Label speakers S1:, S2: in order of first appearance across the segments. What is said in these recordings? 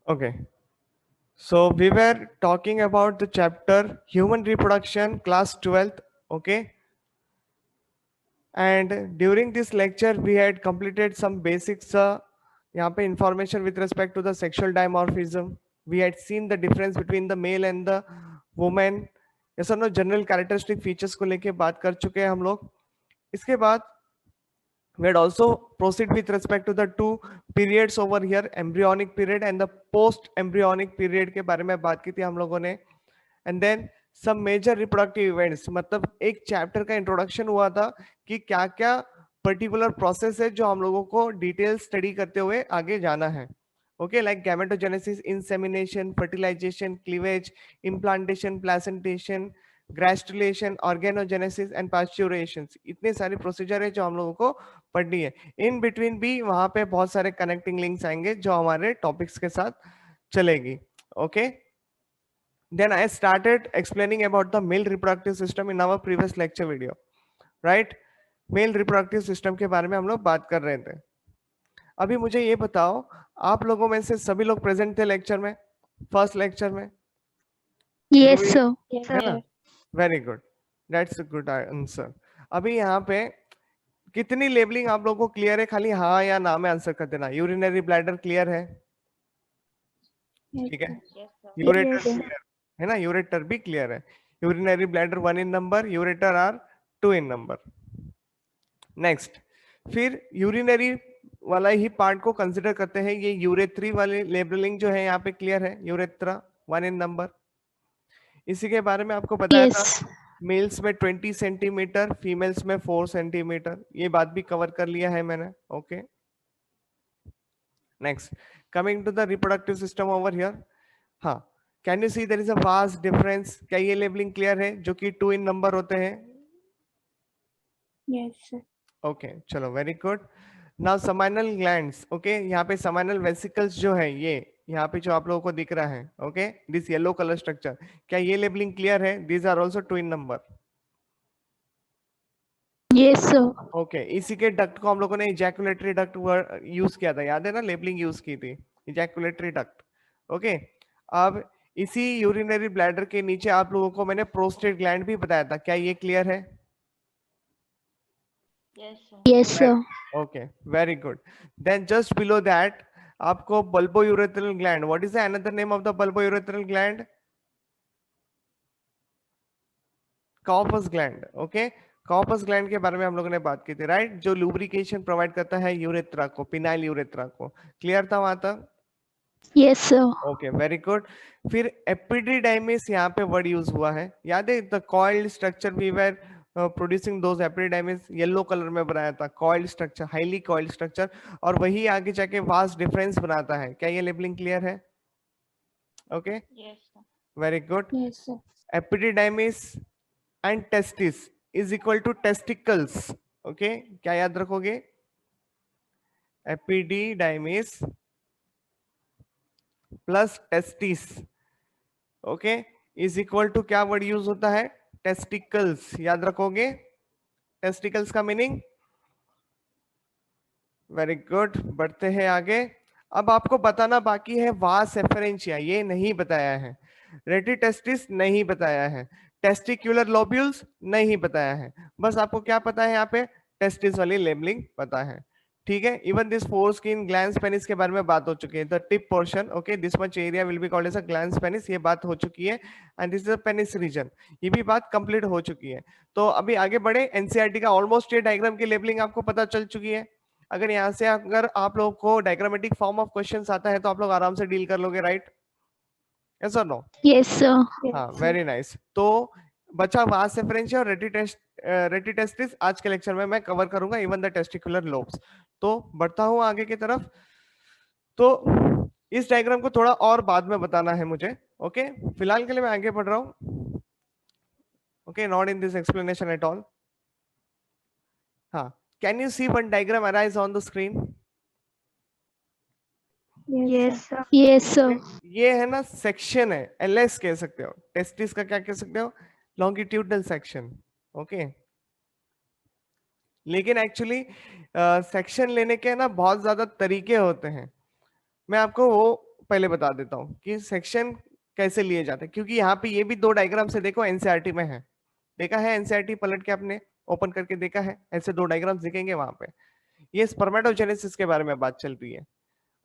S1: Okay. So we were talking about the chapter human reproduction, class 12th. Okay. And during this lecture, we had completed some basics. यहाँ पे information with respect to the sexual dimorphism. We had seen the difference between the male and the woman. ये सब ना general characteristic features को लेके बात कर चुके हैं हम लोग. इसके बाद we had also proceed with respect to the two periods over here, embryonic period and the post embryonic period के बारे में बात की थी हम लोगों ने. And then some major reproductive events, मतलब एक चैप्टर का इंट्रोडक्शन हुआ था कि क्या क्या पर्टिकुलर प्रोसेस है जो हम लोगों को डिटेल स्टडी करते हुए आगे जाना है. Okay, like gametogenesis, insemination, fertilization, cleavage, implantation, placentation, gastrulation, organogenesis and parturition. इतने सारे प्रोसीजर है जो हम लोगों को पढ़नी है. इन बिटवीन भी वहां पे बहुत सारे कनेक्टिंग लिंक्स आएंगे जो हमारे टॉपिक्स के साथ चलेगी. Okay. Then I started explaining about the male reproductive system in our previous lecture video, right? Male reproductive system के बारे में हम लोग बात कर रहे थे. अभी मुझे ये बताओ, आप लोगों में से सभी लोग प्रेजेंट थे लेक्चर में, फर्स्ट लेक्चर में?
S2: Yes, sir.
S1: है ना? Very good, that's a good answer. अभी यहाँ पे कितनी लेबलिंग आप लोगों को क्लियर है? खाली हाँ या ना में आंसर कर देना. यूरिनरी ब्लैडर क्लियर है? ठीक है. यूरेटर क्लियर है ना? यूरेटर भी क्लियर है. Urinary bladder 1 in number, ureter are 2 in number. Next, फिर यूरिनरी वाला ही पार्ट को कंसिडर करते हैं. ये यूरेथ्री वाली लेबलिंग जो है यहाँ पे क्लियर है. Urethra 1 in number. इसी के बारे में आपको बताया था,
S2: Yes.
S1: मेल्स में 20 सेंटीमीटर, फीमेल्स में 4 सेंटीमीटर. ये बात भी कवर कर लिया है मैंने. Okay. Next, coming to the reproductive system over here. हाँ, can you see there is a vast difference? क्या ये लेबलिंग क्लियर है जो कि 2 इन नंबर होते हैं?
S2: Yes, sir.
S1: ओके, चलो, very good. Now seminal glands. Okay, यहाँ पे समाइनल वेसिकल्स जो है, ये यहाँ पे जो आप लोगों को दिख रहा है, okay, this yellow colour structure, क्या ये लेबलिंग क्लियर है? These are also 2 in number.
S2: Yes, sir.
S1: Okay, इसी के डक्ट को हम लोगों ने इजैकुलेटरी डक्ट यूज किया था, याद है ना? लेबलिंग यूज की थी, इजैकुलेटरी डक्ट. ओके. अब इसी यूरिनरी ब्लैडर के नीचे आप लोगों को मैंने प्रोस्टेट ग्लैंड भी बताया था. क्या ये क्लियर है?
S2: Yes, sir.
S1: Okay, very good. Then just below that आपको bulbourethral gland. What is the another name of the bulbourethral gland? Cowper's gland. Okay, Cowper's gland के बारे में हम लोगों ने बात की थी, राइट? जो लुब्रिकेशन प्रोवाइड करता है यूरेथ्रा को, पिनाइल यूरेथ्रा को. क्लियर था वहां तक?
S2: Yes, sir.
S1: Okay, very good. फिर एपिडिडाइमिस यहाँ पे वर्ड यूज हुआ है, याद है? The coiled structure we were producing those epididymis, yellow colour में बनाया था. Coiled structure, highly coiled structure, और वही आगे जाके वास्ट डिफरेंस बनाता है. क्या ये लेबलिंग क्लियर है? Okay, very good.
S2: Yes, sir.
S1: Epididymis and testis is equal to testicles. Okay, क्या याद रखोगे? Epididymis plus testis, okay, is equal to क्या वर्ड यूज होता है? टेस्टिकल्स. याद रखोगे टेस्टिकल्स का मीनिंग? Very good. बढ़ते हैं आगे. अब आपको बताना बाकी है वास एफरेंशिया, ये नहीं बताया है. रेटिटेस्टिस नहीं बताया है. टेस्टिक्युलर लोब्यूल्स नहीं बताया है. बस आपको क्या पता है यहाँ पे? टेस्टिस वाली लेबलिंग पता है. ठीक है. Even this foreskin glans penis के बारे में बात हो चुकी है. The tip portion, okay, this much area will be called as a glans penis, ये बात हो चुकी है. And this is a penis region, ये भी बात कंप्लीट हो चुकी है. तो अभी आगे बढ़े. एनसीईआरटी का ऑलमोस्ट ये डायग्राम की लेबलिंग आपको पता चल चुकी है. अगर यहाँ से अगर आप लोग को डायग्रामेटिक फॉर्म ऑफ क्वेश्चंस आता है तो आप लोग आराम से डील कर लोगे, राइट? यस और नो?
S2: Yes, sir.
S1: हाँ, वेरी नाइस. तो बचा वास एफरेंशिया और रेटिटेस्टिस. आज के लेक्चर में मैं कवर करूंगा इवन द टेस्टिकुलर लोब्स. तो बढ़ता हूं आगे की तरफ. तो इस डायग्राम को थोड़ा और बाद में बताना है मुझे. ओके, फिलहाल के लिए मैं आगे बढ़ रहा हूं. Okay, not in this explanation at all. हाँ, can you see one diagram arise on the screen?
S2: Yes, sir. Yes, sir.
S1: ये है ना सेक्शन है, एलएस कह सकते हो. टेस्टिस का क्या कह सकते हो? Longitudinal section. ओके, लेकिन एक्चुअली सेक्शन लेने के ना बहुत ज्यादा तरीके होते हैं। मैं आपको वो पहले बता देता हूँ कि सेक्शन कैसे लिए जाते हैं, क्योंकि यहाँ पे ये भी दो डायग्राम से देखो एनसीईआरटी में है, देखा है एनसीईआरटी पलट के आपने ओपन करके देखा है, ऐसे दो डायग्राम्स दिखेंगे वहां पे। ये स्पर्मेटोजेनेसिस के बारे में बात चल रही है।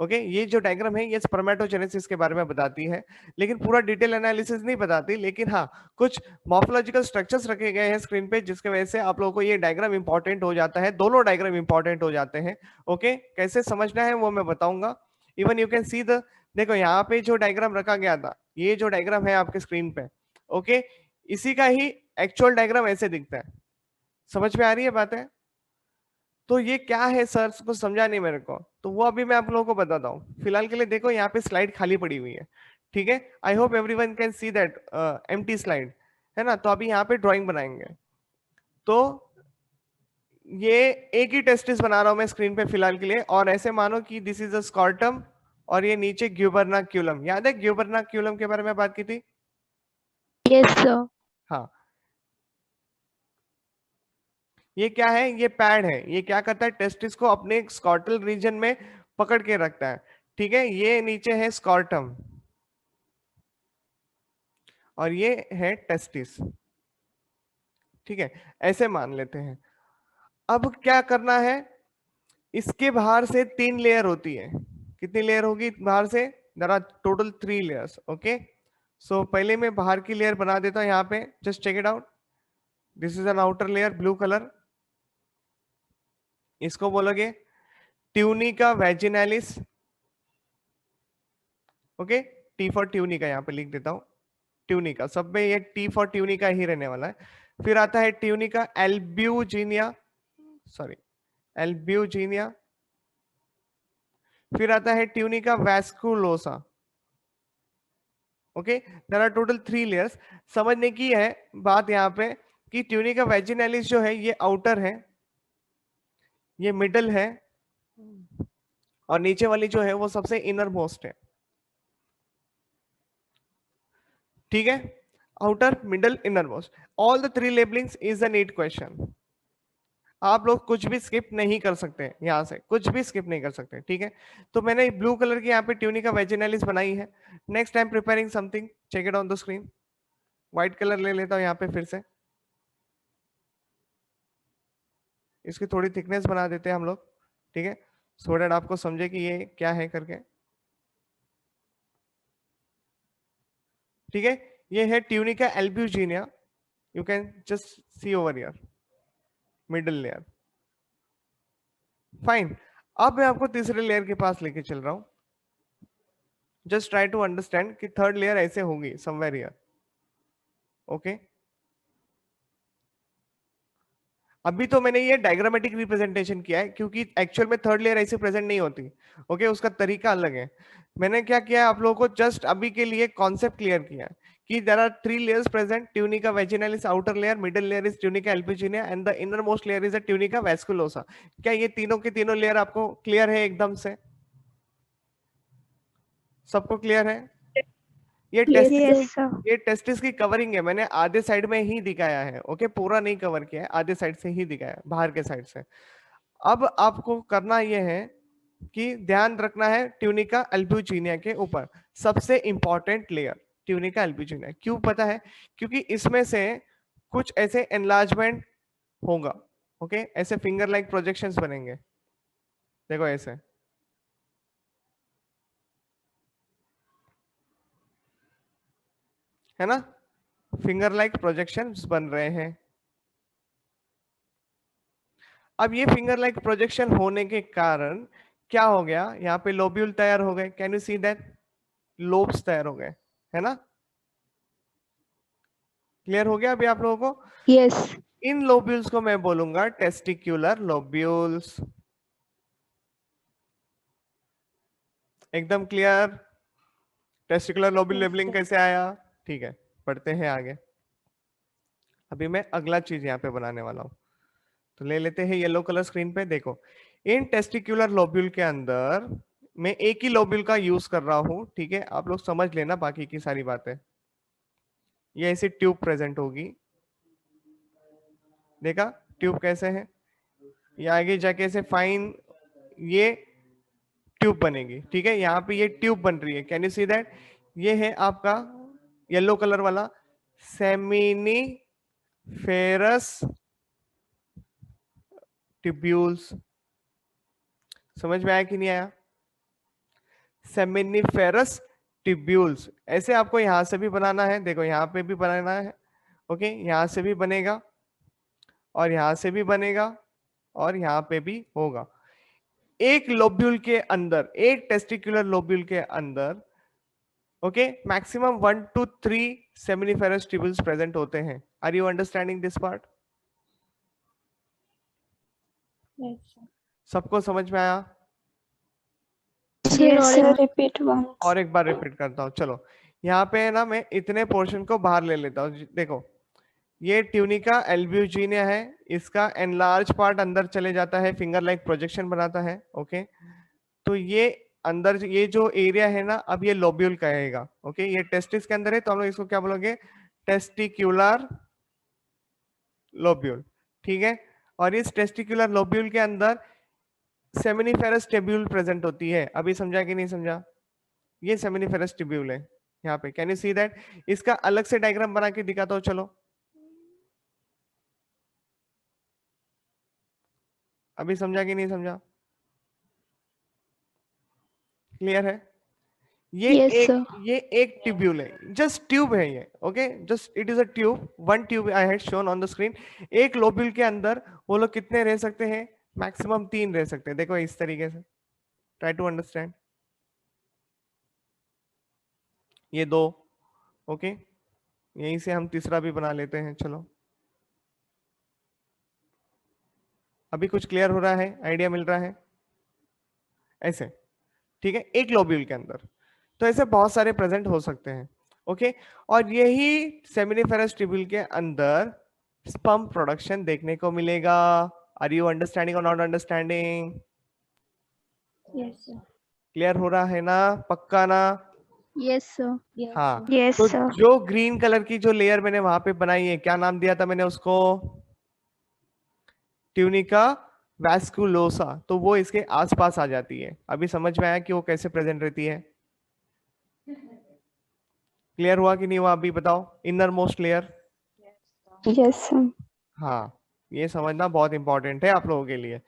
S1: ओके, ये जो डायग्राम है ये स्पर्मेटोजेनेसिस के बारे में बताती है, लेकिन पूरा डिटेल एनालिसिस नहीं बताती। लेकिन हाँ, कुछ मॉर्फोलॉजिकल स्ट्रक्चर्स रखे गए हैं स्क्रीन पे, जिसके वजह से आप लोगों को ये डायग्राम इंपॉर्टेंट हो जाता है, दोनों डायग्राम इंपॉर्टेंट हो जाते हैं। ओके, कैसे समझना है वो मैं बताऊंगा। Even you can see the, देखो यहाँ पे जो डायग्राम रखा गया था, ये जो डायग्राम है आपके स्क्रीन पे, ओके, इसी का ही एक्चुअल डायग्राम ऐसे दिखता है। समझ में आ रही है बातें? तो ये क्या है सर, कुछ समझा नहीं मेरे को, तो वो अभी मैं आप लोगों को बताता हूँ। फिलहाल के लिए देखो यहाँ पे स्लाइड खाली पड़ी हुई है, ठीक है। I hope everyone can see that empty slide, है ना। तो अभी यहाँ पे ड्राइंग बनाएंगे। तो ये एक ही टेस्टिस बना रहा हूं मैं स्क्रीन पे फिलहाल के लिए, और ऐसे मानो कि दिस इज अ स्कॉर्टम और ये नीचे ग्यूबरनाक्यूलम। याद है ग्यूबरनाक्यूलम के बारे में बात की थी?
S2: Yes, sir.
S1: हाँ, ये क्या है, ये पैड है, ये क्या करता है, टेस्टिस को अपने स्कॉर्टल रीजन में पकड़ के रखता है, ठीक है। ये नीचे है स्कॉर्टम और ये है टेस्टिस, ठीक है, ऐसे मान लेते हैं। अब क्या करना है, इसके बाहर से 3 लेयर होती है। कितनी लेयर होगी बाहर से? There are total 3 layers. Okay, so पहले मैं बाहर की लेयर बना देता हूं यहाँ पे, just check it out. This is an outer layer, blue colour, इसको बोलोगे tunica vaginalis. Okay, T for tunica यहाँ पे लिख देता हूँ, ट्यूनिका, सब में ये टी फॉर ट्यूनिका ही रहने वाला है। फिर आता है ट्यूनिका एल्ब्यूजिनिया, सॉरी एल्ब्यूजिनिया। फिर आता है tunica vasculosa. Okay, there are total 3 layers. समझने की है बात यहाँ पे कि ट्यूनिका वेजिनालिस जो है ये आउटर है, ये मिडल है, और नीचे वाली जो है वो सबसे इनर मोस्ट है, ठीक है। Outer, middle, inner most, all the 3 labellings is a neat question. आप लोग कुछ भी स्किप नहीं कर सकते, यहाँ से कुछ भी स्किप नहीं कर सकते, ठीक है। तो मैंने ब्लू कलर की यहाँ पे ट्यूनिका वेजिनालिस बनाई है। Next time preparing something, check it on the screen. White colour ले लेता हूँ यहाँ पे फिर से, इसकी थोड़ी थिकनेस बना देते हैं हम लोग, ठीक है, सो दैट आपको समझे कि ये क्या है करके, ठीक है। ये है tunica albuginea, you can just see over here, middle layer, fine. अब मैं आपको तीसरे लेयर के पास लेके चल रहा हूं, जस्ट ट्राई टू अंडरस्टैंड कि थर्ड लेयर ऐसे होगी समवेयर हियर। ओके, अभी तो मैंने ये डायग्रामेटिक रिप्रेजेंटेशन किया है, क्योंकि एक्चुअल में थर्ड लेयर ऐसे प्रेजेंट नहीं होती। ओके, उसका तरीका अलग है। मैंने क्या किया, आप लोगों को जस्ट अभी के लिए कॉन्सेप्ट क्लियर किया कि there are 3 layers present, tunica vaginalis outer layer, middle layer is tunica albuginea and the innermost layer is a tunica vasculosa. क्या ये तीनों के तीनों लेयर आपको क्लियर है एकदम से? सबको क्लियर है? ये
S2: Yes,
S1: टेस्ट,
S2: sir.
S1: ये टेस्टिस की कवरिंग है, मैंने आधे साइड में ही दिखाया है। ओके, पूरा नहीं कवर किया है, आधे साइड से ही दिखाया है, बाहर के साइड से। अब आपको करना यह है कि ध्यान रखना है ट्यूनिका एल्ब्यूजिनिया के ऊपर, सबसे इंपॉर्टेंट लेयर ट्यूनिका एल्ब्यूजिनिया। क्यों पता है? क्योंकि इसमें से कुछ ऐसे एनलार्जमेंट होगा। ओके, ऐसे फिंगर लाइक प्रोजेक्शंस बनेंगे, देखो ऐसे, है ना, फिंगर लाइक प्रोजेक्शंस बन रहे हैं। अब ये फिंगर लाइक प्रोजेक्शन होने के कारण क्या हो गया, यहाँ पे लोब्यूल तैयार हो गए, can you see that, lobes तैयार हो गए, है ना। क्लियर हो गया अभी आप लोगों को?
S2: Yes.
S1: इन लोब्यूल्स को मैं बोलूंगा टेस्टिक्युलर लोब्यूल्स। एकदम clear? Testicular lobule
S2: Yes,
S1: labelling
S2: sir.
S1: कैसे आया? ठीक है, पढ़ते हैं आगे। अभी मैं अगला चीज यहाँ पे बनाने वाला हूँ, तो ले लेते हैं येलो कलर स्क्रीन पे। देखो, इन टेस्टिकुलर लोब्यूल के अंदर मैं एक ही लोब्यूल का यूज कर रहा हूँ, ठीक है। आप लोग समझ लेना बाकी की सारी बातें। ये ऐसी ट्यूब प्रेजेंट होगी, देखा ट्यूब कैसे है, ये आगे जाके ऐसे फाइन ये ट्यूब बनेगी, ठीक है। यहाँ पे ये ट्यूब बन रही है, कैन यू सी दैट? ये है आपका येलो कलर वाला सेमिनिफेरस ट्यूब्यूल्स। समझ में आया कि नहीं आया? Seminiferous tubules. ऐसे आपको यहां से भी बनाना है, देखो यहाँ पे भी बनाना है, ओके। यहाँ से भी बनेगा और यहाँ से भी बनेगा और यहाँ पे भी होगा। एक लोब्यूल के अंदर, एक टेस्टिकुलर लोब्यूल के अंदर, okay, maximum 1 to 3 seminiferous tubules present होते हैं। Are you understanding this part? सबको समझ में आया?
S2: Yes, sir.
S3: Repeat once.
S1: और एक बार रिपीट करता हूँ, चलो। यहाँ पे है ना, मैं इतने पोर्शन को बाहर ले लेता हूँ। देखो, ये ट्यूनिका एल्ब्यूजिनिया है, इसका एनलार्ज पार्ट अंदर चले जाता है, फिंगर लाइक प्रोजेक्शन बनाता है, ओके। तो ये अंदर ये जो एरिया है ना, अब ये लोब्यूल कहेगा, ओके। ये टेस्टिस के अंदर है, तो हम लोग इसको क्या बोलोगे? टेस्टिक्यूलर लोब्यूल, ठीक है। और इस टेस्टिक्यूलर लोब्यूल के अंदर सेमिनिफेरस ट्यूब्यूल प्रेजेंट होती है। अभी समझा कि नहीं समझा? ये सेमिनिफेरस ट्यूब्यूल है यहाँ पे, कैन यू सी दैट? इसका अलग से डायग्राम बना के दिखाता हूँ, चलो। अभी समझा कि नहीं समझा? क्लियर है?
S2: Yes, sir.
S1: ये एक ट्यूब्यूल है, जस्ट ट्यूब है ये, okay. Just it is a tube, one tube I had shown on the screen. एक लोब्यूल के अंदर वो लोग कितने रह सकते हैं? मैक्सिमम 3 रह सकते हैं। देखो इस तरीके से, ट्राई टू अंडरस्टैंड। ये 2, ओके। यहीं से हम तीसरा भी बना लेते हैं, चलो। अभी कुछ क्लियर हो रहा है? आइडिया मिल रहा है? ऐसे, ठीक है, एक लोब्यूल के अंदर। तो ऐसे बहुत सारे प्रेजेंट हो सकते हैं, ओके। और यही सेमिनिफेरस ट्यूब्यूल के अंदर स्पर्म प्रोडक्शन देखने को मिलेगा। आर यू अंडरस्टैंडिंग और not understanding?
S3: Yes, sir.
S1: Clear हो रहा है ना? पक्का ना?
S2: Yes, sir.
S1: हाँ।
S2: Yes,
S1: तो
S2: sir.
S1: जो ग्रीन कलर की जो लेयर मैंने वहां पे बनाई है, क्या नाम दिया था मैंने उसको? Tunica vasculosa. तो वो इसके आसपास आ जाती है। अभी समझ में आया कि वो कैसे प्रेजेंट रहती है? क्लियर हुआ कि नहीं हुआ? अभी बताओ, inner most layer.
S3: Yes, sir.
S1: हाँ, ये समझना बहुत इंपॉर्टेंट है आप लोगों के लिए।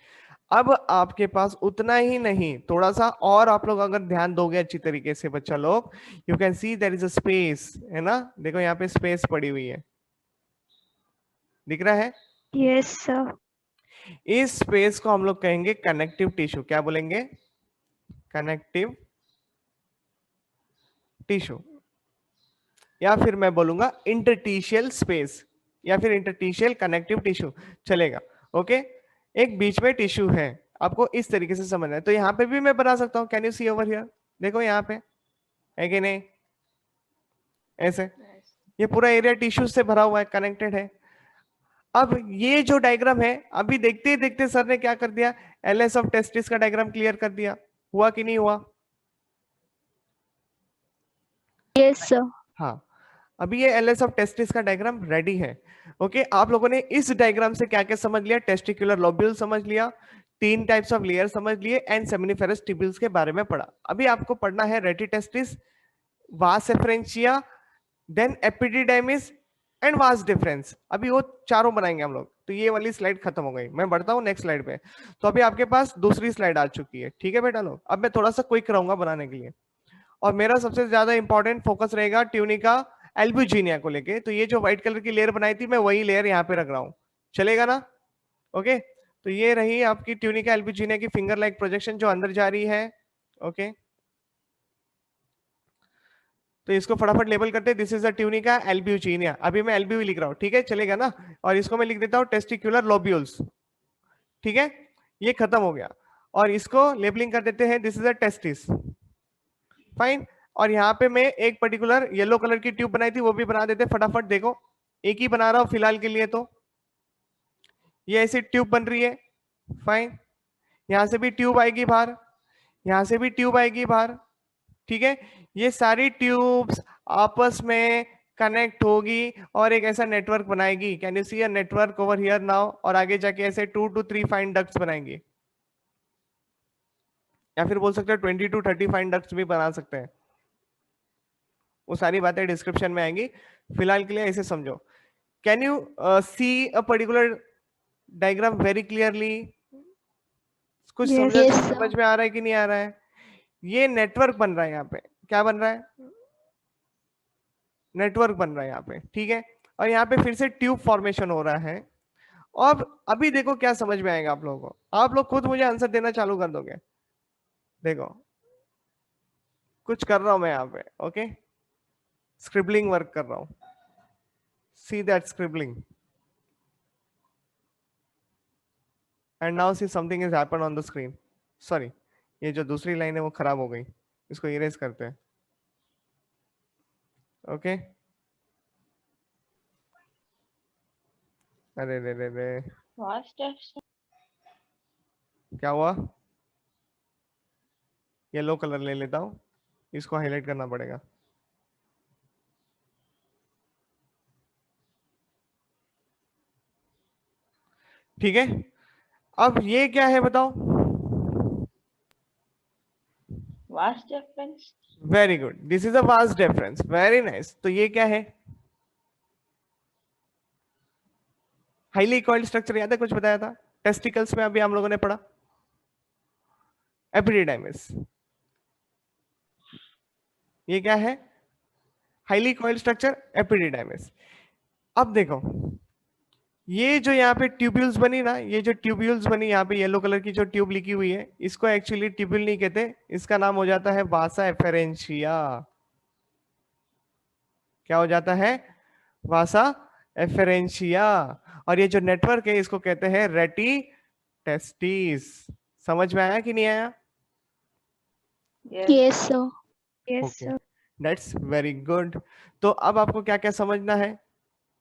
S1: अब आपके पास उतना ही नहीं, थोड़ा सा और आप लोग अगर ध्यान दोगे अच्छी तरीके से बच्चा लोग, you can see there is a space, है ना? देखो यहाँ पे स्पेस पड़ी हुई है, दिख रहा है?
S2: Yes, sir.
S1: इस स्पेस को हम लोग कहेंगे कनेक्टिव टिश्यू। क्या बोलेंगे? कनेक्टिव टिश्यू, या फिर मैं बोलूंगा इंटरटिशियल स्पेस, या फिर इंटरटिशियल कनेक्टिव टिश्यू, चलेगा, ओके। एक बीच में टिश्यू है, आपको इस तरीके से समझना है। तो यहाँ पे भी मैं बना सकता हूँ, can you see over here? देखो यहाँ पे है कि नहीं? ऐसे ये पूरा एरिया टिश्यू से भरा हुआ है, कनेक्टेड है। अब ये जो डायग्राम है, अभी देखते ही देखते सर ने क्या कर दिया? एलएस ऑफ टेस्टिस का डायग्राम क्लियर कर दिया। हुआ कि नहीं हुआ?
S2: Yes, sir.
S1: हाँ, अभी ये एलएस ऑफ टेस्टिस का डायग्राम रेडी है, ओके। आप लोगों ने इस डायग्राम से क्या क्या समझ लिया? टेस्टिकुलर लोब्यूल समझ लिया, 3 टाइप्स ऑफ लेयर समझ लिए, एंड सेमिनिफेरस ट्यूब्यूल्स के बारे में पढ़ा। अभी आपको पढ़ना है rete testis, vas efferentia, then epididymis and vas deferens. अभी वो चारों बनाएंगे हम लोग। तो ये वाली स्लाइड खत्म हो गई, मैं बढ़ता हूँ नेक्स्ट स्लाइड पे। तो अभी आपके पास दूसरी स्लाइड आ चुकी है, ठीक है बेटा लोग। अब मैं थोड़ा सा क्विक रहूंगा बनाने के लिए, और मेरा सबसे ज्यादा इंपॉर्टेंट फोकस रहेगा ट्यूनिका एल्ब्यूजिनिया को लेके। तो ये जो व्हाइट कलर की लेयर बनाई थी, मैं वही लेयर यहाँ पे रख रहा हूँ, चलेगा ना? ओके। तो ये रही आपकी ट्यूनिका एल्ब्यूजिनिया की फिंगर लाइक प्रोजेक्शन जो अंदर जा रही है, ओके। तो इसको फटाफट लेबल करते हैं, this is the tunica albuginea. अभी मैं एल्ब्यू लिख रहा हूँ, ठीक है, चलेगा ना? और इसको मैं लिख देता हूँ टेस्टिकुलर लोब्यूल्स, ठीक है। ये खत्म हो गया, और इसको लेबलिंग कर देते हैं, this is a testis, fine. और यहाँ पे मैं एक पर्टिकुलर येलो कलर की ट्यूब बनाई थी, वो भी बना देते फटाफट। देखो, एक ही बना रहा हूं फिलहाल के लिए। तो ये ऐसी ट्यूब बन रही है, फाइन। यहां से भी ट्यूब आएगी बाहर, यहां से भी ट्यूब आएगी बाहर, ठीक है। ये सारी ट्यूब्स आपस में कनेक्ट होगी और एक ऐसा नेटवर्क बनाएगी। Can you see a network over here now, और आगे जाके ऐसे 2 to 3 फाइन डक्ट्स बनाएंगी, या फिर बोल सकते हैं 20 to 30 फाइन डक्ट्स भी बना सकते हैं। वो सारी बातें डिस्क्रिप्शन में आएंगी, फिलहाल के लिए ऐसे समझो। Can you see a particular diagram very clearly? कुछ
S2: Yes,
S1: समझ
S2: yes,
S1: समझ में आ रहा है कि नहीं आ रहा है? ये नेटवर्क बन रहा है यहाँ पे, क्या बन रहा है? नेटवर्क बन रहा है यहाँ पे, ठीक है। और यहाँ पे फिर से ट्यूब फॉर्मेशन हो रहा है। और अभी देखो क्या समझ में आएगा आप लोगों को, आप लोग खुद मुझे आंसर देना चालू कर दोगे। देखो कुछ कर रहा हूं मैं यहाँ पे, ओके, स्क्रिबलिंग वर्क कर रहा हूं, see that scribbling, and now see something is happen on the screen. Sorry, ये जो दूसरी लाइन है वो खराब हो गई, इसको इरेज करते हैं, ओके। अरे रे रे रे, क्या हुआ? येलो कलर ले लेता हूं, इसको हाईलाइट करना पड़ेगा। ठीक है, अब ये क्या है बताओ?
S4: Vast difference.
S1: Very good, this is a vast difference, very nice. तो ये क्या है? हाईली कॉइल्ड स्ट्रक्चर, याद है कुछ बताया था टेस्टिकल्स में, अभी हम लोगों ने पढ़ा, एपिडिडाइमिस। ये क्या है? Highly coiled structure, epididymis. अब देखो, ये जो यहाँ पे ट्यूब्यूल्स बनी ना, ये जो ट्यूब्यूल्स बनी यहाँ पे येलो कलर की जो ट्यूब लिखी हुई है, इसको एक्चुअली ट्यूब्यूल नहीं कहते, इसका नाम हो जाता है वासा एफेरेंशिया। क्या हो जाता है? वासा एफेरेंशिया। और ये जो नेटवर्क है इसको कहते हैं रेटी टेस्टिस। समझ में आया कि नहीं आया?
S2: yes, sir. Yes,
S1: okay,
S2: sir.
S1: That's very good. तो अब आपको क्या क्या समझना है?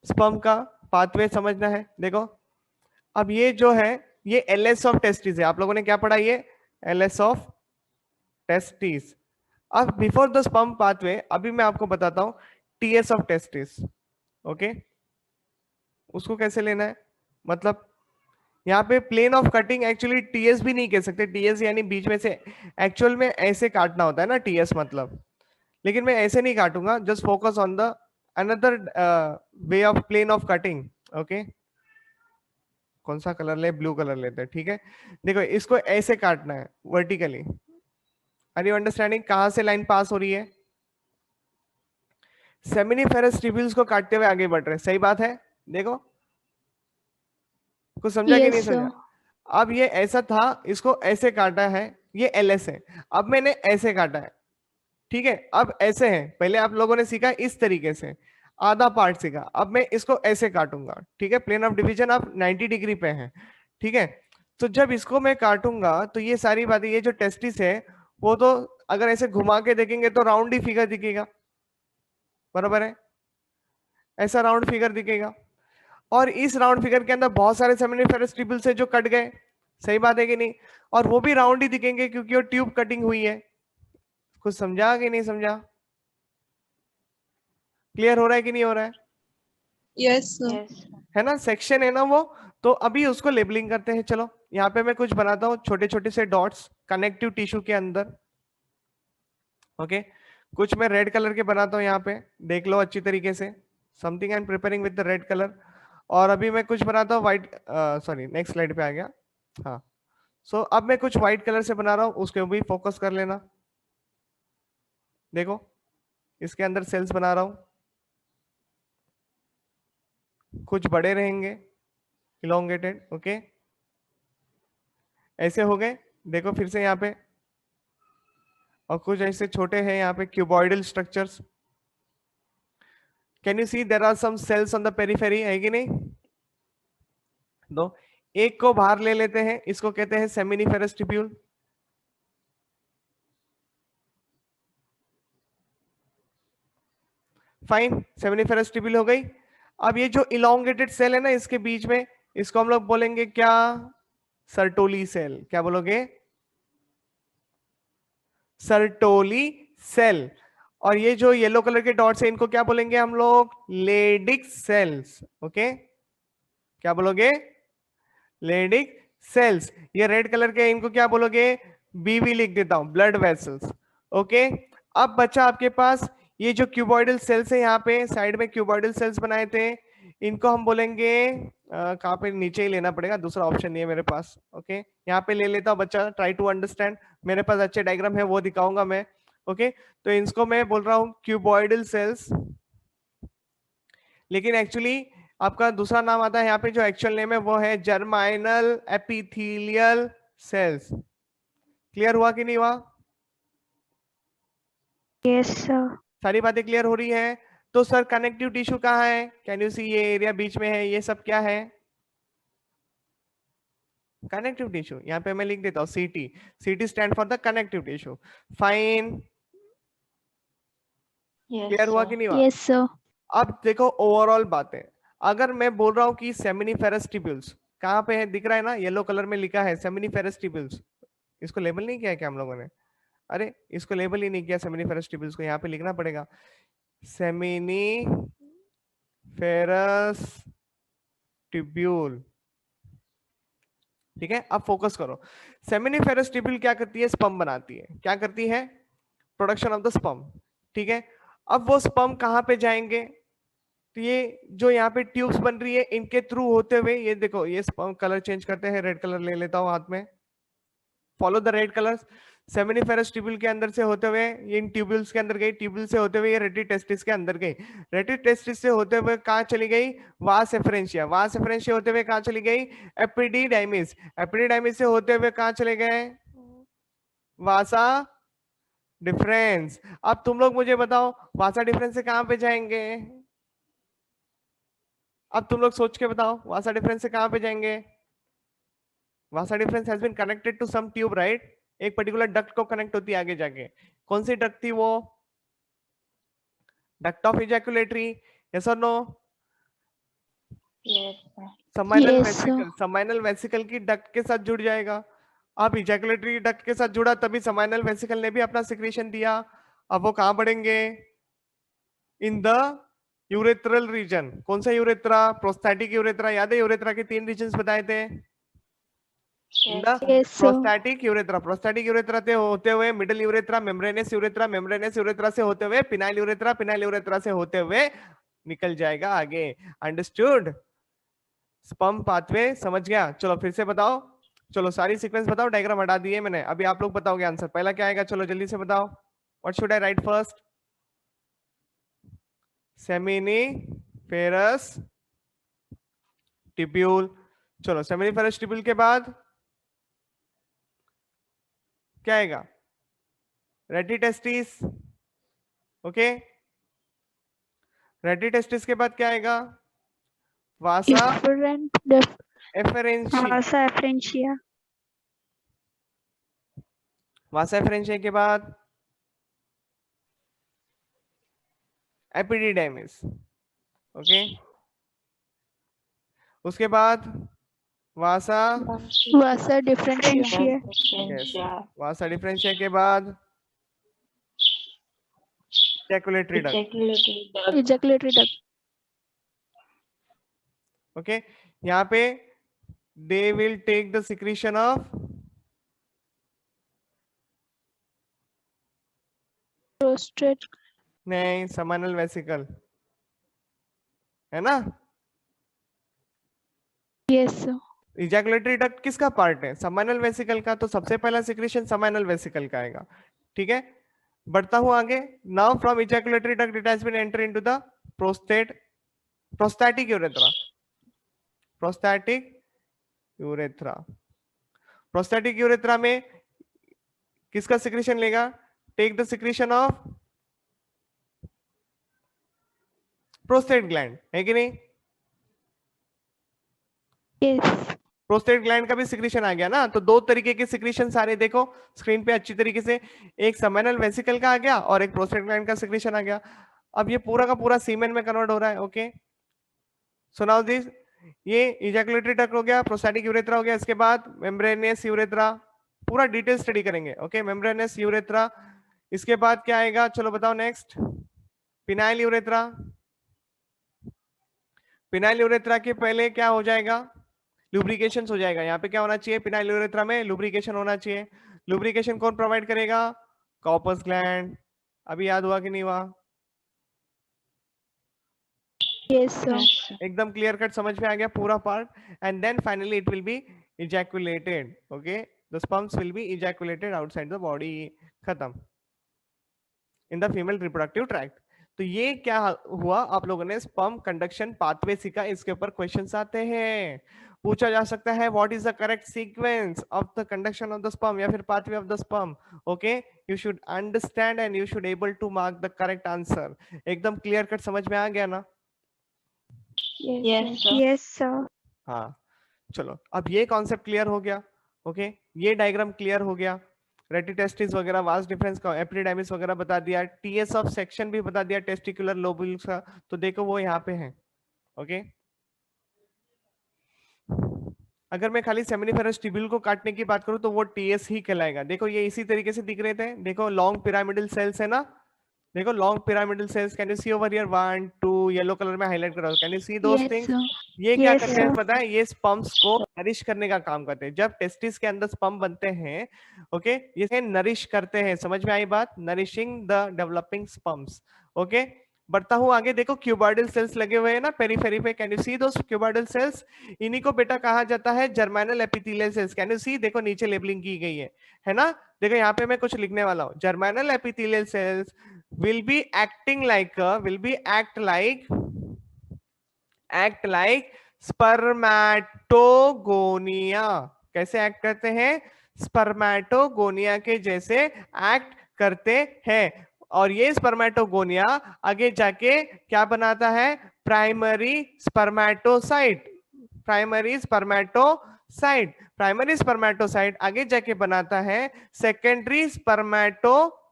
S1: स्पर्म का पाथवे समझना है। देखो, अब ये जो है ये एलएस ऑफ टेस्टिस है, आप लोगों ने क्या पढ़ा? ये एलएस ऑफ टेस्टिस। अब बिफोर द स्पर्म पाथवे अभी मैं आपको बताता हूं टीएस ऑफ टेस्टिस, ओके। उसको कैसे लेना है? मतलब यहाँ पे plane of cutting actually TS भी नहीं कह सकते, टीएस यानी बीच में से, एक्चुअल में ऐसे काटना होता है ना टीएस मतलब, लेकिन मैं ऐसे नहीं काटूंगा, just focus on the another way of plane of cutting, okay. कौन सा कलर ले? ब्लू कलर लेते हैं, ठीक है। देखो इसको ऐसे काटना है वर्टिकली, आर यू अंडरस्टैंडिंग? कहां से लाइन पास हो रही है? सेमिनिफेरस ट्यूब्यूल्स को काटते हुए आगे बढ़ रहे हैं, सही बात है। देखो कुछ समझा कि
S2: Yes,
S1: नहीं
S2: sir.
S1: समझा? अब ये ऐसा था, इसको ऐसे काटा है, ये एलएस है, अब मैंने ऐसे काटा है, ठीक है। अब ऐसे है, पहले आप लोगों ने सीखा इस तरीके से, आधा पार्ट सीखा, अब मैं इसको ऐसे काटूंगा, ठीक है। प्लेन ऑफ डिवीजन आप 90 डिग्री पे है, ठीक है। तो जब इसको मैं काटूंगा तो ये सारी बातें, ये जो टेस्टिस है वो तो अगर ऐसे घुमा के देखेंगे तो राउंड ही फिगर दिखेगा, बराबर है, ऐसा राउंड फिगर दिखेगा। और इस राउंड फिगर के अंदर बहुत सारे सेमिनिफेरस ट्यूब्यूल्स है जो कट गए, सही बात है कि नहीं? और वो भी राउंड ही दिखेंगे क्योंकि वो ट्यूब कटिंग हुई है। कुछ समझा कि नहीं समझा? क्लियर हो रहा है कि नहीं हो रहा है?
S3: Yes, sir.
S1: है ना, सेक्शन है ना वो। तो अभी उसको लेबलिंग करते हैं, चलो। यहाँ पे मैं कुछ बनाता हूँ छोटे छोटे से डॉट्स कनेक्टिव टिश्यू के अंदर, ओके। कुछ मैं रेड कलर के बनाता हूँ यहाँ पे, देख लो अच्छी तरीके से, something I am preparing with the red colour. और अभी मैं कुछ बनाता हूँ व्हाइट, सॉरी नेक्स्ट स्लाइड पे आ गया, हाँ। सो अब मैं कुछ व्हाइट कलर से बना रहा हूँ, उसके भी फोकस कर लेना। देखो इसके अंदर सेल्स बना रहा हूँ, कुछ बड़े रहेंगे इलोंगेटेड, ओके, ऐसे हो गए। देखो फिर से यहाँ पे, और कुछ ऐसे छोटे हैं यहाँ पे cuboidal structures. Can you see there are some cells on the periphery, है कि नहीं? दो, एक को बाहर ले लेते हैं, इसको कहते हैं seminiferous tubule. Fine, seminiferous tubule हो गई। अब ये जो इलोंगेटेड सेल है ना इसके बीच में, इसको हम लोग बोलेंगे क्या? Sertoli cell. क्या बोलोगे? Sertoli cell. और ये जो येलो कलर के डॉट्स है इनको क्या बोलेंगे हम लोग? Leydig cells. ओके, क्या बोलोगे? Leydig cells. ये रेड कलर के इनको क्या बोलोगे? बीवी लिख देता हूं, ब्लड वेसल्स। ओके, अब बच्चा आपके पास ये जो क्यूबॉइडल सेल्स है, यहाँ पे साइड में क्यूबॉइडल सेल्स बनाए थे, इनको हम बोलेंगे कहाँ पे? नीचे ही लेना पड़ेगा, दूसरा ऑप्शन नहीं है मेरे पास। ओके, यहाँ पे ले लेता हूँ बच्चा, ट्राई टू अंडरस्टैंड। मेरे पास अच्छे डायग्राम है, वो दिखाऊंगा मैं। ओके, तो इसको मैं बोल रहा हूँ क्यूबॉइडल सेल्स, लेकिन एक्चुअली आपका दूसरा नाम आता है यहाँ पे, जो एक्चुअल नेम है वो है जर्माइनल एपिथेलियल सेल्स। क्लियर हुआ कि नहीं हुआ?
S2: Yes, sir.
S1: सारी बातें क्लियर हो रही है? तो सर कनेक्टिव टिश्यू कहाँ है? कैन यू सी, ये एरिया बीच में है, ये सब क्या है? Connective tissue. यहाँ पे मैं लिख देता हूँ सीटी। सीटी stand for the connective tissue. Fine,
S4: Yes,
S1: clear हुआ
S4: sir.
S1: कि नहीं हुआ?
S2: Yes, sir.
S1: अब देखो ओवरऑल बातें, अगर मैं बोल रहा हूँ कि सेमिनिफेरस ट्यूब्यूल्स कहाँ पे है, दिख रहा है ना, येलो कलर में लिखा है सेमिनिफेरस ट्यूब्यूल्स। इसको लेबल नहीं किया है क्या हम लोगों ने? अरे इसको लेबल ही नहीं किया सेमिनिफेरस ट्यूब्यूल्स को, यहाँ पे लिखना पड़ेगा सेमिनिफेरस ट्यूब्यूल। ठीक है, अब फोकस करो। सेमिनिफेरस ट्यूब्यूल क्या करती है? स्पर्म बनाती है। क्या करती है? Production of the sperm. ठीक है, अब वो स्पर्म कहाँ पे जाएंगे? तो ये जो यहाँ पे ट्यूब्स बन रही है, इनके थ्रू होते हुए, ये देखो, ये स्पर्म कलर चेंज करते हैं, रेड कलर ले लेता हूँ हाथ में। Follow the red colours. Seminiferous tubule के अंदर से होते हुए ये इन ट्यूब्यूल्स के अंदर गई, ट्यूब्यूल से होते हुए ये रेटी टेस्टिस के अंदर गई, रेटी टेस्टिस से होते हुए कहाँ चली गई? वास एफरेंशिया। वास एफरेंशिया होते हुए कहाँ चली गई? एपिडिडाइमिस। एपिडिडाइमिस से होते हुए कहाँ चले गए? वासा डिफरेंस। अब तुम लोग मुझे बताओ, वासा डिफरेंस से कहाँ पे जाएंगे? अब तुम लोग सोच के बताओ, वासा डिफरेंस से कहाँ पे जाएंगे? Vasa deferens has been connected to some tube, right? एक पर्टिकुलर डक्ट को कनेक्ट होती है आगे जाके। कौन सी डक्ट थी वो? Duct of ejaculatory. यस और no?
S4: Yes, sir.
S1: Seminal
S2: Yes,
S1: vesicle.
S2: sir.
S1: Seminal vesicle की डक्ट के साथ जुड़ जाएगा। अब इजैकुलेटरी डक्ट के साथ जुड़ा, तभी समाइनल वेसिकल ने भी अपना सिक्रीशन दिया। अब वो कहां बढ़ेंगे? In the urethral region. कौन सा यूरेथ्रा? Prosthetic urethra. याद है यूरेथ्रा के 3 रीजन्स बताए थे? इन
S4: Yes,
S1: the
S4: sir.
S2: Yes, sir.
S1: Prosthetic urethra. Prosthetic urethra से होते हुए middle urethra, membranes urethra, membranes urethra से होते हुए पिनाइल यूरेथ्रा, पिनाइल यूरेथ्रा से होते हुए निकल जाएगा आगे। अंडरस्टूड? स्पर्म पाथवे समझ गया? चलो फिर से बताओ, चलो सारी सीक्वेंस बताओ, डायग्राम हटा दिए मैंने, अभी आप लोग बताओगे आंसर। पहला क्या आएगा? चलो जल्दी से बताओ। What should I right first? Seminiferous tubule. चलो सेमिनिफेरस ट्यूब्यूल के बाद क्या आएगा? रेटिटेस्टिस। ओके, रेटिटेस्टिस के बाद क्या आएगा? Vasa
S2: Different.
S1: Efferentia.
S2: Vasa apharentia.
S1: Vasa efferentia के बाद एपिडिडाइमिस। ओके, उसके बाद vasa,
S2: Vasa differentia.
S1: Yes, vasa deferentia के बाद ejaculatory duct.
S4: Ejaculatory duct.
S2: Ejaculatory duct.
S1: Okay, यहाँ पे they will take the secretion of
S2: Prostate.
S1: नहीं, समाइनल वेसिकल, है ना?
S2: Yes, sir.
S1: इजैकुलेटरी डक्ट किसका पार्ट है? समाइनल वेसिकल का। तो सबसे पहला सिक्रीशन समाइनल वेसिकल का आएगा। ठीक है, बढ़ता हूं आगे। Now from ejaculatory duct it has been enter into the prostatic urethra. Prostatic urethra. Prostatic urethra में किसका सिक्रीशन लेगा? Take the secretion of prostate gland, है कि नहीं?
S2: Yes.
S1: प्रोस्टेट ग्लैंड का भी सिक्रीशन आ गया ना। तो 2 तरीके के सिक्रीशन सारे देखो स्क्रीन पे अच्छी तरीके से, एक समाइनल वेसिकल का आ गया और एक प्रोस्टेट ग्लैंड का सिक्रीशन आ गया। अब ये पूरा का पूरा सीमेन में कन्वर्ट हो रहा है। ओके, सो नाउ दिस, ये इजैकुलेटरी डक्ट हो गया, प्रोस्टैटिक यूरेथ्रा हो गया, इसके बाद मेम्ब्रेनियस यूरेथ्रा। पूरा डिटेल स्टडी करेंगे। ओके, मेम्ब्रेनियस यूरेथ्रा, इसके बाद क्या आएगा, चलो बताओ next. Phenyl urethra. Phenyl urethra के पहले क्या हो जाएगा, लुब्रिकेशन हो जाएगा। यहाँ पे क्या होना चाहिए, पिनाइल यूरेथ्रा में लुब्रिकेशन होना चाहिए। लुब्रिकेशन कौन प्रोवाइड करेगा, कॉर्पस ग्लैंड। अभी याद हुआ कि नहीं हुआ,
S2: Yes, sir.
S4: Yes, sir.
S1: एकदम क्लियर कट समझ में आ गया पूरा part. And then finally it will be ejaculated, okay, the sperms will be ejaculated outside the body, खत्म, in the female reproductive tract. तो ये क्या हुआ, आप लोगों ने स्पर्म कंडक्शन पाथवे सीखा, इसके ऊपर क्वेश्चंस आते हैं, पूछा जा सकता है what is the correct sequence of the conduction of the sperm या फिर pathway of the sperm. Okay, you should understand and you should able to mark the correct answer. एकदम क्लियर कट समझ में आ गया ना।
S4: Yes, sir.
S2: Yes, sir.
S1: हाँ, चलो अब ये कॉन्सेप्ट क्लियर हो गया। ओके, ये डायग्राम क्लियर हो गया, रेटिटेस्टिस वगैरह, वास्ट डिफरेंस का, एपिडिडाइमिस वगैरह बता दिया, टीएस ऑफ सेक्शन भी बता दिया, टेस्टिकुलर लोबुल्स का, तो देखो वो यहाँ पे है। ओके, अगर मैं खाली सेमिनिफेरस ट्यूब्यूल को काटने की बात करूं तो वो टीएस ही कहलाएगा। देखो ये इसी तरीके से दिख रहे थे, देखो लॉन्ग पिरामिडल सेल्स है ना, देखो long pyramidal cells, can you see over here 1 2 yellow colour में हाईलाइट करा, can you see those
S2: Yes,
S1: things.
S2: sir.
S1: ये क्या
S2: Yes,
S1: करते हैं
S2: sir.
S1: पता है, ये स्पर्म्स को नरिश करने का काम करते हैं। जब टेस्टिस के अंदर स्पर्म बनते हैं, ओके, ये नरिश करते हैं, समझ में आई बात, nourishing the developing sperms. Okay, बढ़ता हूं आगे, देखो क्यूबॉइडल सेल्स लगे हुए हैं ना पेरीफेरी पे, can you see those cuboidal cells, इन्हीं को बेटा कहा जाता है germinal epithelial cells. Can you see, देखो नीचे लेबलिंग की गई है ना, देखो यहाँ पे मैं कुछ लिखने वाला हूँ, germinal epithelial sales will be acting like act like spermatogonia. कैसे एक्ट करते हैं, स्पर्मेटोगोनिया के जैसे एक्ट करते हैं। और ये स्पर्मेटोगोनिया आगे जाके क्या बनाता है, primary spermatocyte. Primary spermatocyte, primary spermatocyte आगे जाके बनाता है सेकेंडरी स्पर्मेटोसाइट,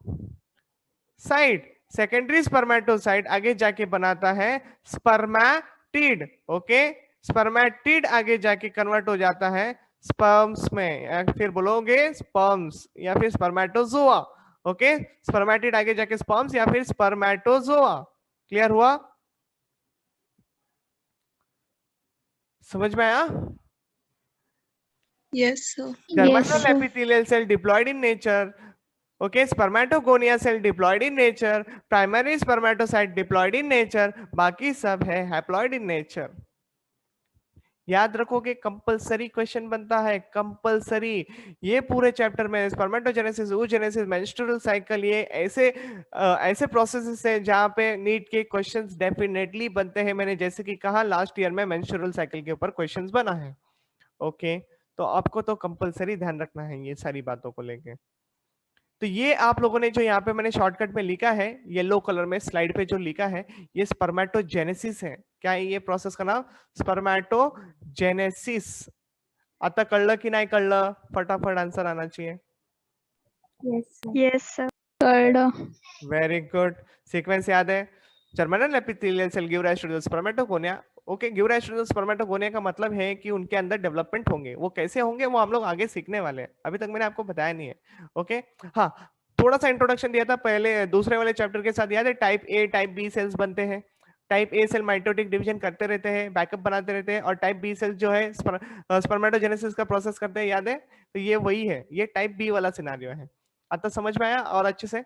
S1: सेकेंडरी स्पर्मेटोसाइट आगे जाके बनाता है स्पर्मेटिड। ओके, स्पर्मेटिड आगे जाके कन्वर्ट हो जाता है स्पर्म्स में, या फिर बोलोगे स्पर्म्स या फिर स्पर्मेटोजोआ। ओके, स्पर्मेटिड आगे जाके स्पर्म्स या फिर स्पर्मेटोजोआ। क्लियर हुआ, समझ में आया।
S3: Yes, sir.
S2: Yes,
S1: Germinal
S2: sir.
S1: epithelial cell diploid in nature. Okay, spermatogonia cell diploid in nature, primary spermatocyte diploid in nature, बाकी सब है haploid in nature। याद रखोगे, कंपलसरी क्वेश्चन बनता है, कंपलसरी। ये पूरे चैप्टर में स्पर्मेटोजेनेसिस, oogenesis, मेंस्ट्रुअल साइकिल, ये ऐसे प्रोसेसेस हैं जहां पे नीट के क्वेश्चंस डेफिनेटली बनते हैं। मैंने जैसे कि कहा लास्ट ईयर में मेंस्ट्रुअल साइकिल के ऊपर क्वेश्चंस बना है। ओके, तो आपको तो कंपलसरी ध्यान रखना है ये सारी बातों को लेके। तो ये आप लोगों ने जो यहाँ पे मैंने शॉर्टकट में लिखा है, येलो कलर में स्लाइड पे जो लिखा है, ये स्पर्मेटोजेनेसिस है। क्या है ये प्रोसेस का नाम, स्पर्मेटोजेनेसिस। आता कळलं की नाही कळलं, फटाफट आंसर आना चाहिए।
S2: Yes, sir. Third.
S1: Very good, sequence याद है, germinal epithelial cell give rise to the spermatogonia. Okay, give rise to the spermatogonia का मतलब है कि उनके अंदर डेवलपमेंट होंगे। वो कैसे होंगे वो हम लोग आगे सीखने वाले हैं, अभी तक मैंने आपको बताया नहीं है। ओके, हाँ, थोड़ा सा इंट्रोडक्शन दिया था पहले दूसरे वाले चैप्टर के साथ, याद है, type A type B cells बनते हैं। Type A cell mitotic division करते रहते हैं, बैकअप बनाते रहते हैं, और टाइप बी सेल जो है स्पर्मेटोजेनेसिस का प्रोसेस करते हैं, याद है। तो ये वही है, ये टाइप बी वाला सिनेरियो है। आता समझ में आया और अच्छे से,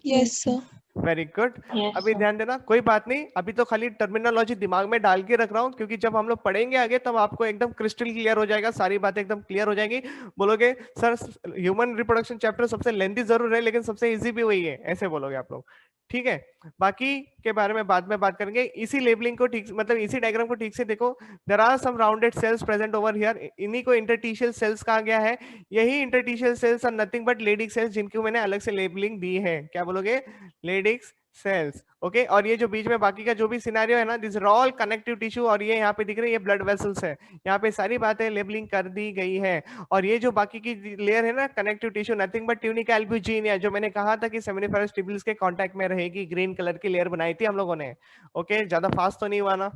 S3: Yes, sir.
S1: Very good.
S4: Yes,
S1: अभी
S4: sir.
S1: ध्यान देना, कोई बात नहीं, अभी तो खाली टर्मिनोलॉजी दिमाग में डाल के रख रहा हूँ, क्योंकि जब हम लोग पढ़ेंगे आगे तब आपको एकदम क्रिस्टल क्लियर हो जाएगा, सारी बातें एकदम क्लियर हो जाएंगी। बोलोगे सर ह्यूमन रिप्रोडक्शन चैप्टर सबसे लेंथी जरूर है लेकिन सबसे इजी भी वही है, ऐसे बोलोगे आप लोग, ठीक है। बाकी के बारे में बाद में बात करेंगे। इसी लेबलिंग को ठीक, मतलब इसी डायग्राम को ठीक से देखो, there are some rounded cells present over here, इन्हीं को इंटरटिशियल सेल्स कहा गया है। यही interstitial cells are nothing but Leydig cells, जिनको मैंने अलग से लेबलिंग दी है। क्या बोलोगे, लेडिक्स सेल्स। ओके, और ये जो बीच में बाकी का जो भी सिनेरियो है ना, this are all connective tissue, और ये यहाँ पे दिख रहे हैं ये ब्लड वेसल्स है। यहाँ पे सारी बातें लेबलिंग कर दी गई है। और ये जो बाकी की लेयर है ना connective tissue, nothing but tunic albuginea, जो मैंने कहा था कि सेमिनिफेरस ट्यूब्यूल्स के कांटेक्ट में रहेगी, ग्रीन कलर की लेयर बनाई थी हम लोगों ने। ओके, ज्यादा फास्ट तो नहीं हुआ ना।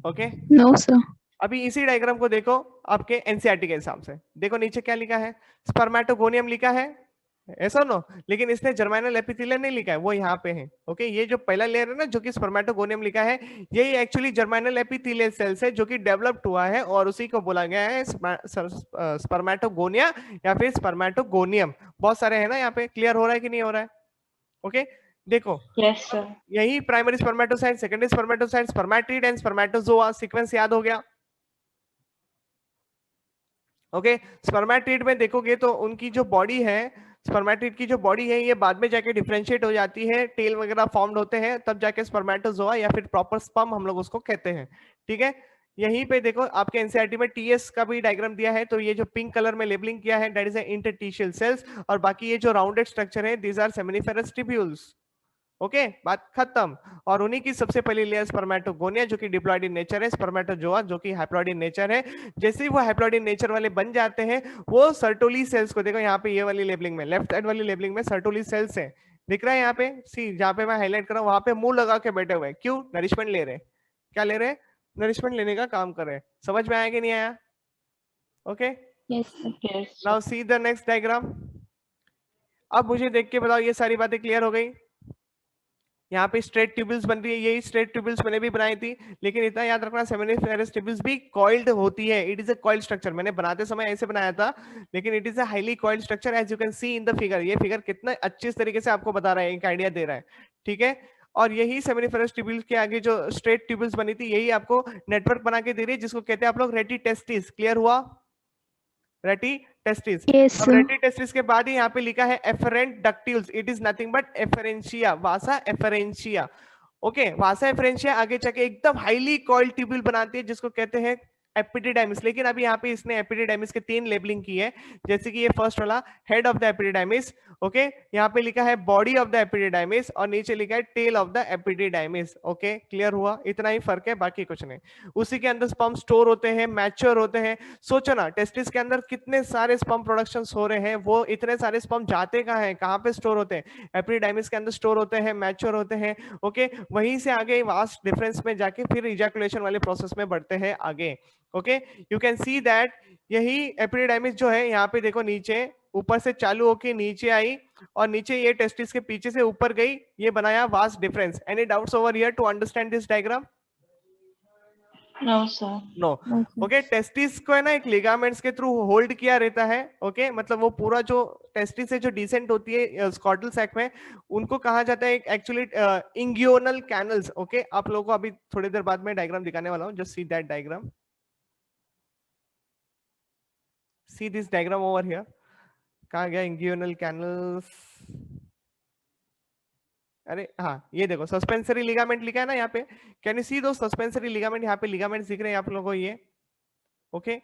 S1: Okay,
S2: No, sir.
S1: अभी इसी डायग्राम को देखो, आपके एनसीईआरटी के हिसाब से। देखो नीचे क्या लिखा है, स्पर्मेटोगोनियम लिखा है, ऐसा नो, लेकिन इसने जर्मिनल एपिथेलियम नहीं लिखा है, वो यहाँ पे है। ओके, ये जो पहला लेयर है ना जो कि स्पर्मेटोगोनियम लिखा है, यही एक्चुअली जर्मिनल एपिथेलियल सेल्स है जो कि डेवलप्ड हुआ है और उसी को बोला गया है स्पर्मेटोगोनिया या फिर स्पर्मेटोगोनियम। बहुत सारे हैं ना यहाँ पे, क्लियर हो रहा है कि नहीं हो रहा है? ओके देखो,
S4: Yes, sir.
S1: यही primary spermatocyte, secondary spermatocyte, spermatid and spermatozoa sequence याद हो गया। ओके, स्पर्मेट्रिड में देखोगे तो उनकी जो बॉडी है, स्पर्मेट्रिड की जो बॉडी है, ये बाद में जाके डिफरेंशिएट हो जाती है, टेल वगैरह फॉर्म्ड होते हैं, तब जाके स्पर्मेटोजोआ या फिर प्रॉपर स्पर्म हम लोग उसको कहते हैं। ठीक है, यहीं पे देखो आपके एनसीईआरटी में टीएस का भी डायग्राम दिया है, तो ये जो पिंक कलर में लेबलिंग किया है दैट इज इंटरस्टिशियल सेल्स, और बाकी ये जो राउंडेड स्ट्रक्चर है these are seminiferous tubules. Okay, बात खत्म। और उन्हीं की सबसे पहली लेयर स्पर्मेटोगोनिया जो कि डिप्लॉयड इन नेचर है, स्पर्मेटोजोआ जो कि हैप्लॉयड इन नेचर है। जैसे ही वो हैप्लॉयड इन नेचर वाले बन जाते हैं, वो सर्टोली सेल्स को, देखो यहाँ पे ये वाली लेबलिंग में, लेफ्ट साइड वाली लेबलिंग में सर्टोली सेल्स है, दिख रहा है यहाँ पे, सी जहाँ पे मैं हाईलाइट कर रहा हूँ वहां पे मुंह लगा के बैठे हुए, क्यों? नरिशमेंट ले रहे। क्या ले रहे? नरिशमेंट लेने का काम कर रहे। समझ में आया कि नहीं आया? Okay,
S2: Yes, sir.
S4: Yes, sir.
S1: Now see the next diagram. अब मुझे देख के बताओ, ये सारी बातें क्लियर हो गई? यहाँ पे स्ट्रेट ट्यूबल्स बन रही है, यही स्ट्रेट ट्यूबल्स मैंने भी बनाई थी, लेकिन इतना याद रखना सेमिनिफेरस ट्यूबल्स भी कॉइल्ड होती है। It is a coiled structure, मैंने बनाते समय ऐसे बनाया था, लेकिन it is a highly coiled structure as you can see in the figure. ये फिगर कितना अच्छे तरीके से आपको बता रहा है, एक आइडिया दे रहा है। ठीक है, और यही सेमिनिफेरस ट्यूबल्स के आगे जो स्ट्रेट ट्यूबल्स बनी थी, यही आपको नेटवर्क बना के दे रही है, जिसको कहते हैं आप लोग रेटी टेस्टिस। क्लियर हुआ? Rete testis.
S2: Yes,
S1: अब
S2: sir.
S1: रेटी टेस्टिस के बाद ही यहाँ पे लिखा है efferent ductules, it is nothing but efferentia, vasa efferentia. Okay, vasa efferentia आगे जाके एकदम हाईली कॉइल्ड ट्यूब्यूल बनाती है, जिसको कहते हैं एपिडिडाइमिस। लेकिन अभी यहाँ पे इसने एपिडिडाइमिस के 3 लेबलिंग की है, जैसे कि ये फर्स्ट वाला head of the epididymis, okay, यहाँ पे लिखा है बॉडी ऑफ द एपिडिडाइमिस, और नीचे लिखा है tail of the epididymis. Okay, clear हुआ? इतना ही फर्क है, बाकी कुछ नहीं। उसी के अंदर स्पर्म स्टोर होते हैं, मैच्योर होते हैं। सोचो ना, टेस्टिस के अंदर कितने सारे स्पर्म प्रोडक्शन हो रहे हैं, वो इतने सारे स्पर्म जाते कहाँ हैं, कहाँ पे स्टोर होते हैं? एपिडिडाइमिस के अंदर स्टोर होते हैं, मैच्योर होते हैं। ओके, वहीं से आगे वास्ट डिफरेंस में जाके फिर इजैकुलेशन वाले प्रोसेस में बढ़ते हैं आगे। Okay, you can see that यही एपिडिडाइमिस जो है, यहाँ पे देखो नीचे ऊपर से चालू होके नीचे आई, और नीचे ये टेस्टिस के पीछे से ऊपर गई, ये बनाया vas deferens. Any doubts over here to understand this diagram?
S4: No, sir.
S1: No.
S2: No, sir.
S1: Okay, testis को है ना एक लिगामेंट्स के थ्रू होल्ड किया रहता है। ओके, मतलब वो पूरा जो टेस्टिस से जो डिसेंट होती है स्कॉटल सैक में, उनको कहा जाता है एक्चुअली इंगियोनल कैनल्स। ओके, आप लोगों को अभी थोड़ी देर बाद में डायग्राम दिखाने वाला हूँ, just see that diagram, see this diagram over here. कहाँ गया इंगियोनल कैनल्स? अरे हाँ, ये देखो सस्पेंसरी लिगामेंट लिखा है ना यहाँ पे, कैन यू सी दो सस्पेंसरी लिगामेंट? यहाँ पे लिगामेंट्स दिख रहे हैं आप लोगों को ये। ओके,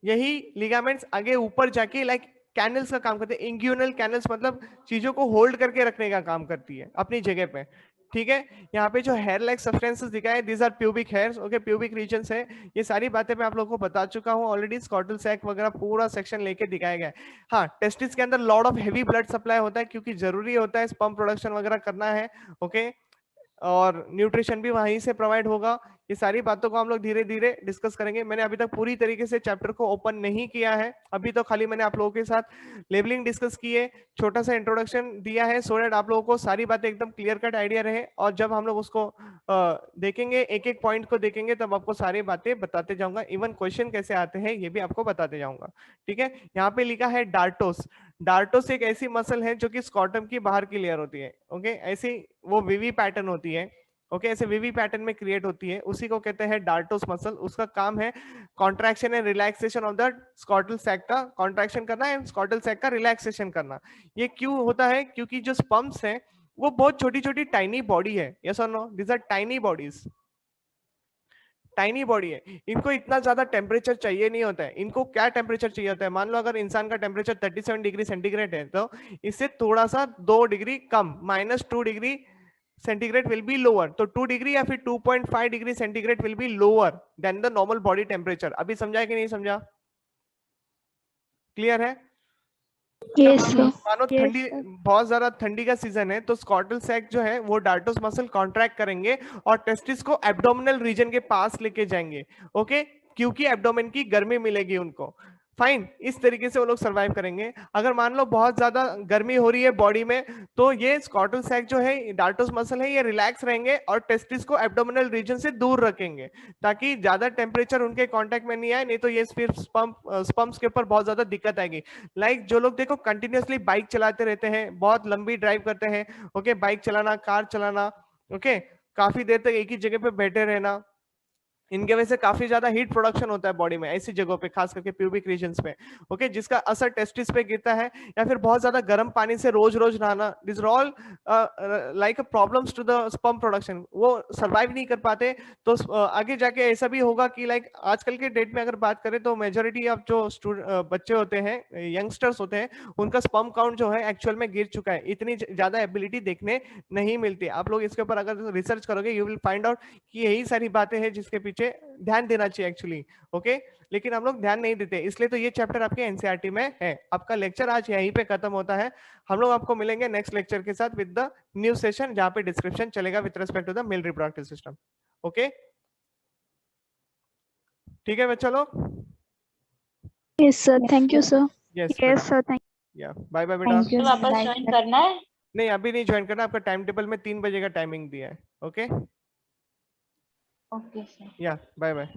S1: यही लिगामेंट्स आगे ऊपर जाके लाइक कैनल्स का काम करते हैं। इंग्यूनल कैनल्स मतलब चीजों को होल्ड करके रखने का काम करती है अपनी जगह पे। ठीक है, यहाँ पे जो हेयर लाइक सब्सटेंसेस दिखाए है, these are pubic hairs. Okay, pubic regions है। ये सारी बातें मैं आप लोगों को बता चुका हूँ ऑलरेडी, स्कॉटल सैक वगैरह पूरा सेक्शन लेके दिखाया गया है। हाँ, टेस्टिस के अंदर lot of heavy blood supply होता है, क्योंकि जरूरी होता है स्पर्म प्रोडक्शन वगैरह करना है। ओके, और न्यूट्रिशन भी वहीं से प्रोवाइड होगा। ये सारी बातों को हम लोग धीरे धीरे डिस्कस करेंगे। मैंने अभी तक पूरी तरीके से चैप्टर को ओपन नहीं किया है, अभी तो खाली मैंने आप लोगों के साथ लेबलिंग डिस्कस की है, छोटा सा इंट्रोडक्शन दिया है, सो दैट आप लोगों को सारी बातें एकदम क्लियर कट आइडिया रहे। और जब हम लोग उसको देखेंगे, एक एक पॉइंट को देखेंगे, तब आपको सारी बातें बताते जाऊंगा, इवन क्वेश्चन कैसे आते हैं ये भी आपको बताते जाऊंगा। ठीक है, यहाँ पे लिखा है डार्टोस। डार्टोस एक ऐसी मसल है जो कि स्कॉटम की बाहर की लेयर होती है। ओके, ऐसी वो विवी पैटर्न होती है। ओके, ऐसे विवी पैटर्न में क्रिएट होती है, उसी को कहते हैं डार्टोस मसल। उसका काम है contraction and relaxation of the scrotal sac का कॉन्ट्रैक्शन करना एंड स्कॉटल सैक का रिलैक्सेशन करना। ये क्यों होता है? क्योंकि जो स्पम्प्स हैं वो बहुत छोटी छोटी टाइनी बॉडी है। यस और no? These are tiny bodies, tiny body है। इनको इतना ज्यादा टेम्परेचर चाहिए नहीं होता है। इनको क्या टेम्परेचर चाहिए होता है? मान लो अगर इंसान का टेम्परेचर 37 डिग्री सेंटीग्रेड है, तो इससे थोड़ा सा 2 degree come, -2 degree centigrade will be lower. तो 2 डिग्री या फिर 2.5 degree centigrade will be lower than the normal body temperature. अभी समझा कि नहीं समझा? क्लियर है?
S2: Yes, sir.
S1: मानो
S2: Yes,
S1: ठंडी,
S2: sir.
S1: बहुत ज्यादा ठंडी का सीजन है, तो स्कॉटल सैक जो है वो डार्टोस मसल कॉन्ट्रैक्ट करेंगे और टेस्टिस को एब्डोमिनल रीजन के पास लेके जाएंगे। ओके, क्योंकि एब्डोमेन की गर्मी मिलेगी उनको। फाइन, इस तरीके से वो लोग सरवाइव करेंगे। अगर मान लो बहुत ज्यादा गर्मी हो रही है बॉडी में, तो ये स्कॉटल सैक जो है, डार्टोस मसल है, ये रिलैक्स रहेंगे और टेस्टिस को एब्डोमिनल रीजन से दूर रखेंगे ताकि ज्यादा टेम्परेचर उनके कांटेक्ट में नहीं आए, नहीं तो ये फिर स्पम्प्स के ऊपर बहुत ज्यादा दिक्कत आएगी। लाइक जो लोग देखो कंटिन्यूअसली बाइक चलाते रहते हैं, बहुत लंबी ड्राइव करते हैं, ओके, बाइक चलाना, कार चलाना, ओके, काफी देर तक एक ही जगह पे बैठे रहना, इनके वजह से काफी ज्यादा हीट प्रोडक्शन होता है बॉडी में ऐसी जगहों पे, खास करके प्यूबिक रीजन्स पे, ओके, जिसका असर टेस्टिस पे गिरता है। या फिर बहुत ज्यादा गर्म पानी से रोज रोज नहाना, this are all like problems to the sperm production, वो सरवाइव नहीं कर पाते। तो आगे जाके ऐसा भी होगा कि लाइक आजकल के डेट में अगर बात करें तो मेजोरिटी ऑफ जो बच्चे होते हैं, यंगस्टर्स होते हैं, उनका स्पर्म काउंट जो है एक्चुअल में गिर चुका है, इतनी ज्यादा एबिलिटी देखने नहीं मिलती। आप लोग इसके ऊपर अगर रिसर्च करोगे यू विल फाइंड आउट कि यही सारी बातें हैं जिसके पीछे ध्यान देना चाहिए एक्चुअली, ओके, लेकिन हम लोग ध्यान नहीं देते, इसलिए तो ये चैप्टर आपके एनसीईआरटी में है। आपका लेक्चर आज यहीं पे खत्म होता है। हम लोग आपको मिलेंगे नेक्स्ट लेक्चर के साथ विद द न्यू सेशन, जहां पे डिस्क्रिप्शन चलेगा with respect to the male reproductive system. Okay, ठीक है बच्चा लोग?
S2: Yes, sir. Thank you, sir.
S1: Yes,
S2: Yes, sir. Thank
S1: या बाय बाय बेटा।
S2: Thank you.
S4: तो वापस
S2: Bye,
S4: ज्वाइन
S2: sir.
S4: करना है?
S1: नहीं, अभी नहीं ज्वाइन करना, आपका टाइम टेबल में 3 बजे का टाइमिंग दिया है। Okay,
S4: okay sir.
S1: या बाय बाय।